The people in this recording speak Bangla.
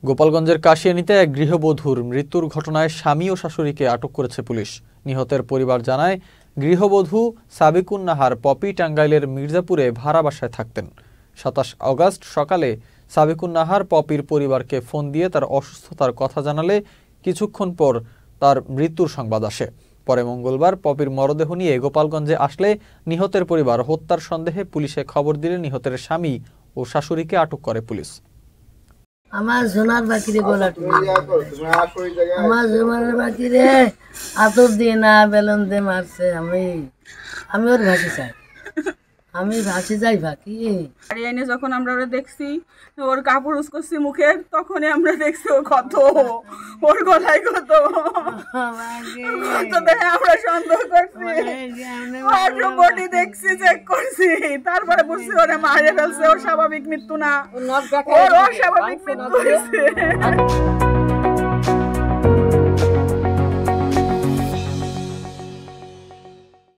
গোপালগঞ্জের কাশিয়ানীতে এক গৃহবধূর মৃত্যুর ঘটনায় স্বামী ও শাশুড়িকে আটক করেছে পুলিশ। নিহতের পরিবার জানায়, গৃহবধূ সাবিকুন নাহার পপি টাঙ্গাইলের মির্জাপুরে ভাড়া বাসায় থাকতেন। 27 আগস্ট সকালে সাবিকুন নাহার পপির পরিবারকে ফোন দিয়ে তার অসুস্থতার কথা জানালে কিছুক্ষণ পর তার মৃত্যুর সংবাদ আসে। পরে মঙ্গলবার পপির মরদেহ নিয়ে গোপালগঞ্জে আসলে নিহতের পরিবার হত্যার সন্দেহে পুলিশে খবর দিলে নিহতের স্বামী ও শাশুড়িকে আটক করে পুলিশ। আমার সোনার বাকিরে গোলাটি আমার সোনার বাকিরে আতর দিয়ে না বেলুন দিয়ে মারছে। আমি ওর ভাসি চাই, আমি ভাসি যাই বাকি এনে যখন আমরা ওরা দেখছি ওর কাপড় উস্কোচ্ছি মুখের, তখনই আমরা দেখছি ও কত, ওর গলায় কত দেখে আমরা সন্দেহ করছি, বডি দেখছি, চেক করছি, তারপরে বুঝছি ওরা মারে ফেলছে। ওর স্বাভাবিক মৃত্যু না, ওর অস্বাভাবিক মৃত্যু হয়েছে।